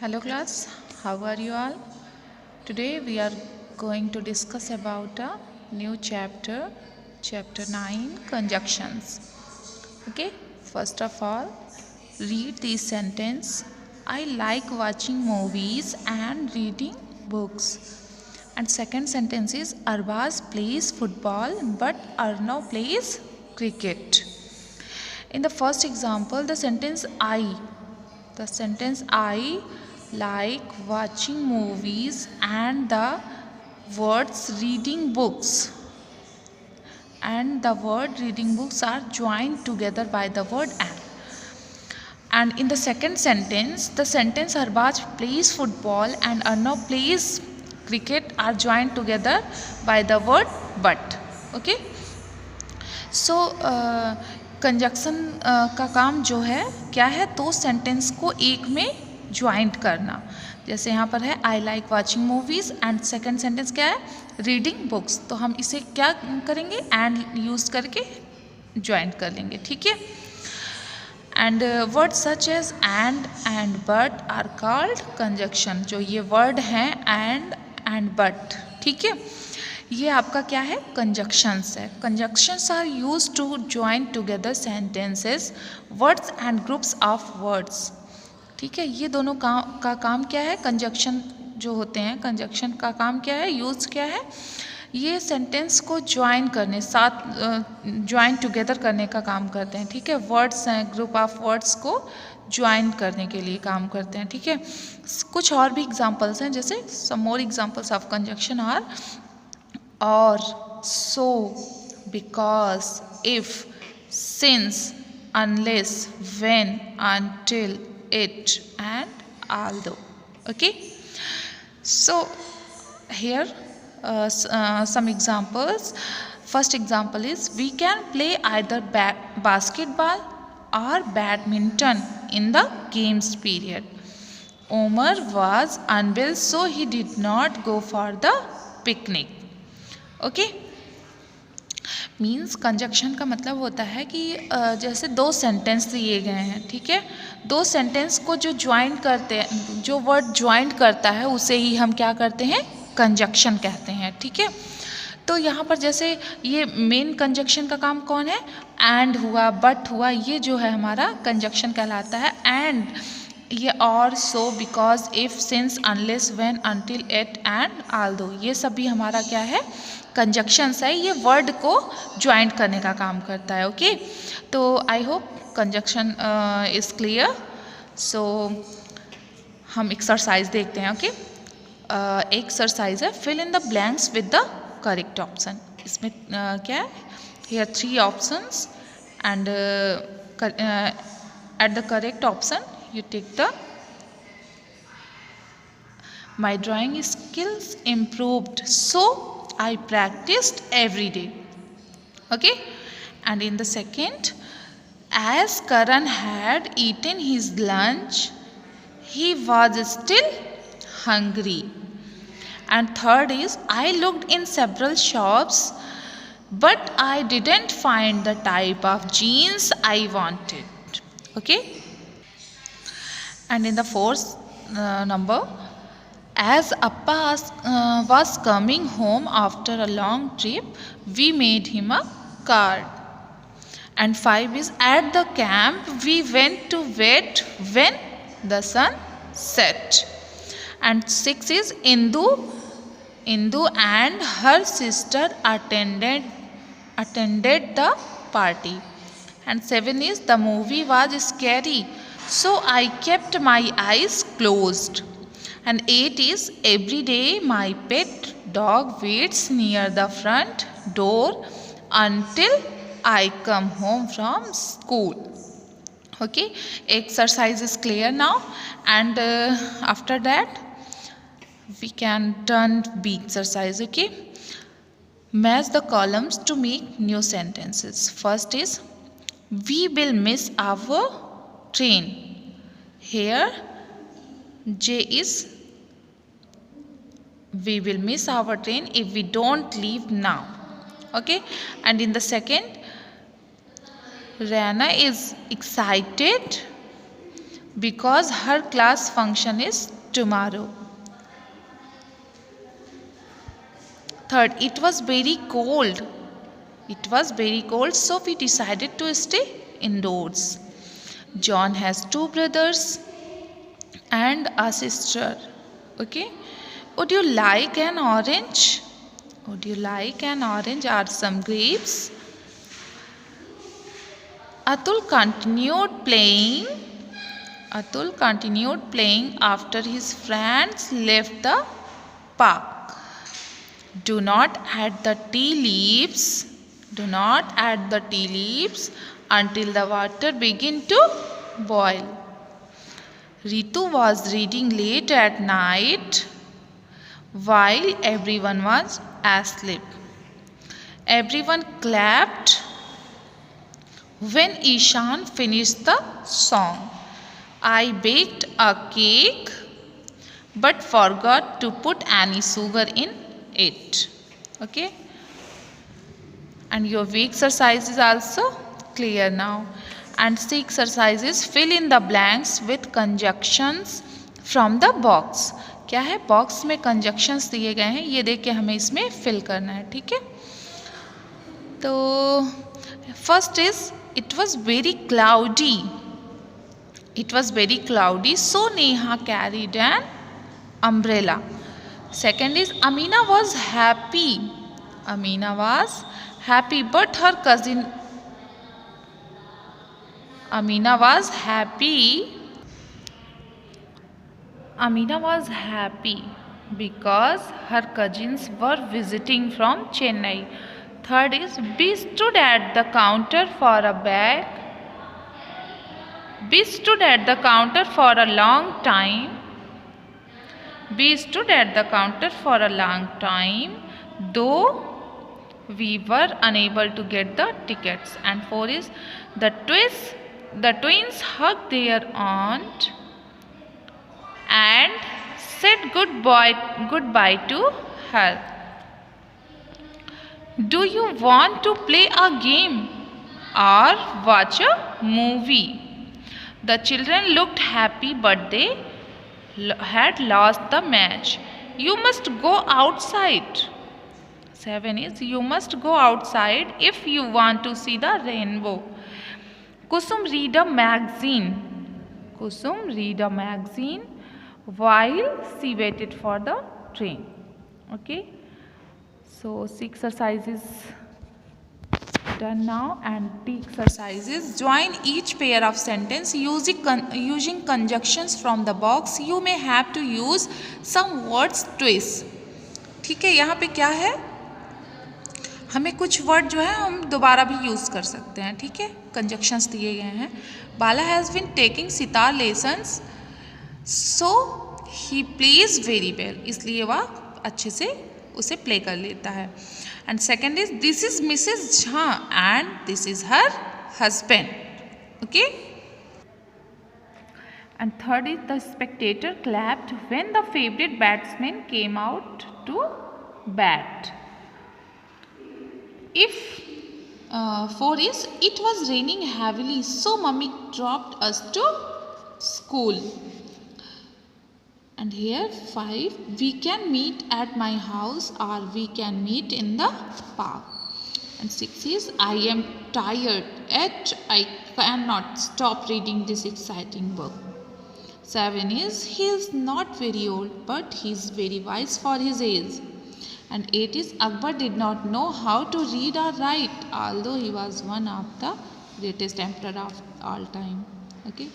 Hello class, how are you all? Today we are going to discuss about a new chapter, chapter 9, conjunctions. Okay, first of all, read this sentence. I like watching movies and reading books. And second sentence is Arbaz plays football but Arnav plays cricket. In the first example, the sentence I like watching movies and the words reading books. And the word reading books are joined together by the word and. And in the second sentence, the sentence Arbaz plays football and Arnav plays cricket are joined together by the word but. Okay. So conjunction का काम जो है क्या है, दो sentence को एक में ज्वाइंट करना. जैसे यहाँ पर है I like watching movies and second sentence क्या है, रीडिंग बुक्स. तो हम इसे क्या करेंगे, एंड यूज़ करके ज्वाइंट कर लेंगे. ठीक है. And word such as and but are called conjunction. जो ये वर्ड हैं एंड बट, ठीक है, ये आपका क्या है, कंजक्शंस है. Conjunctions are use to join together sentences, words and groups of words. ठीक है. ये दोनों का काम क्या है, कंजक्शन जो होते हैं, कंजक्शन का काम क्या है, यूज क्या है, ये सेंटेंस को ज्वाइन करने, साथ ज्वाइन टुगेदर करने का काम करते हैं. ठीक है. वर्ड्स हैं, ग्रुप ऑफ वर्ड्स को ज्वाइन करने के लिए काम करते हैं. ठीक है. कुछ और भी एग्जांपल्स हैं, जैसे some more examples of conjunction are or, so, because, if, since, unless, when, until, it, and although. Okay. So here some examples. First example is we can play either basketball or badminton in the games period. Omar was unwell, so he did not go for the picnic. Okay. Means conjunction का मतलब होता है कि जैसे दो sentence दिए गए हैं. ठीक है. दो सेंटेंस को जो ज्वाइन करते हैं, जो वर्ड ज्वाइन करता है, उसे ही हम क्या करते हैं, कंजक्शन कहते हैं. ठीक है. तो यहाँ पर जैसे ये मेन कंजक्शन का काम कौन है, एंड हुआ, बट हुआ, ये जो है हमारा कंजक्शन कहलाता है. एंड ये or, so, because, if, since, unless, when, until, at and although, ये सब भी हमारा क्या है, कंजक्शंस है. ये वर्ड को ज्वाइंट करने का काम करता है. ओके. तो I hope conjunction is clear. So हम एक्सरसाइज देखते हैं. ओके. एक्सरसाइज है fill in the blanks with the correct option. इसमें क्या है, here 3 options and at the correct option you take the my drawing skills improved, so I practiced every day. Okay. And in the second, as Karan had eaten his lunch, he was still hungry. And third is I looked in several shops, but I didn't find the type of jeans I wanted. Okay. And in the fourth number, as Appa was coming home after a long trip, we made him a card. And 5 is at the camp we went to wait when the sun set. And 6 is Indu and her sister attended the party. And 7 is the movie was scary, so I kept my eyes closed. And 8 is every day my pet dog waits near the front door until I come home from school. Okay. Exercise is clear now, and after that we can turn B exercise. Okay. Match the columns to make new sentences. First is we will miss our train. Here J is we will miss our train if we don't leave now. Okay. And in the second, Rana is excited because her class function is tomorrow. Third, it was very cold. It was very cold, so we decided to stay indoors. John has two brothers and a sister. Okay. Would you like an orange? Would you like an orange or some grapes? Atul continued playing. Atul continued playing after his friends left the park. Do not add the tea leaves. Do not add the tea leaves until the water begin to boil. Ritu was reading late at night while everyone was asleep. Everyone clapped when Ishan finished the song. I baked a cake but forgot to put any sugar in it. Okay. And your week exercise is also clear now. And C exercise is fill in the blanks with conjunctions from the box. क्या है, box में conjunctions दिए गए हैं, ये देख के हमें इसमें फिल करना है. ठीक है. तो first is it was very cloudy. It was very cloudy, so Neha carried an umbrella. Second is Amina was happy. Amina was happy, but her cousin Amina was happy. Amina was happy because her cousins were visiting from Chennai. Third is B stood at the counter for a bag. B stood at the counter for a long time. B stood at the counter for a long time, though we were unable to get the tickets. And four is the twins hugged their aunt and said goodbye to her. Do you want to play a game or watch a movie? The children looked happy, but they had lost the match. You must go outside. 7 is you must go outside if you want to see the rainbow. Kusum read a magazine. Kusum read a magazine while she waited for the train. Okay. So, C exercise is done now, and T exercises. Join each pair of sentence using conjunctions from the box. You may have to use some words twice. ठीक है, यहाँ पे क्या है, हमें कुछ word जो है हम दोबारा भी यूज़ कर सकते हैं. ठीक है, कंजक्शंस दिए गए हैं. Bala has been taking sitar lessons, so he plays very well. इसलिए वह अच्छे से उसे प्ले कर लेता है. And second is this is Mrs. Jha and this is her husband. Okay. And third is the spectator clapped when the favorite batsman came out to bat. If 4 is it was raining heavily, so mummy dropped us to school. And here 5, we can meet at my house or we can meet in the park. And 6 is I am tired yet I cannot stop reading this exciting book. 7 is he is not very old but he is very wise for his age. And 8 is Akbar did not know how to read or write, although he was one of the greatest emperor of all time. Okay.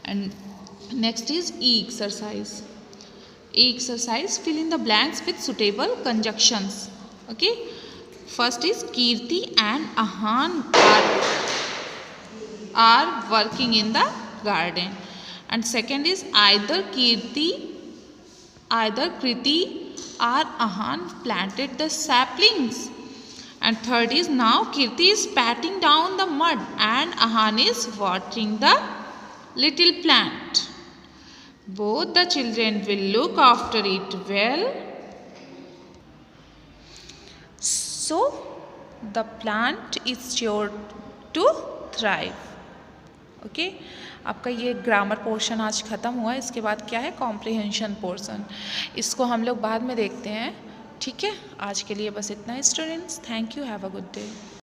And next is E exercise. E exercise, fill in the blanks with suitable conjunctions. Okay. First is Kirti and Ahan are working in the garden. And second is either Kriti or Ahan planted the saplings. And third is now Kirti is patting down the mud and Ahan is watering the little plant. Both the children will look after it well, so the plant is sure to thrive. Okay, आपका ये grammar portion आज ख़त्म हुआ। इसके बाद क्या है, comprehension portion, इसको हम लोग बाद में देखते हैं। ठीक है, आज के लिए बस इतना ही students. Thank you, have a good day.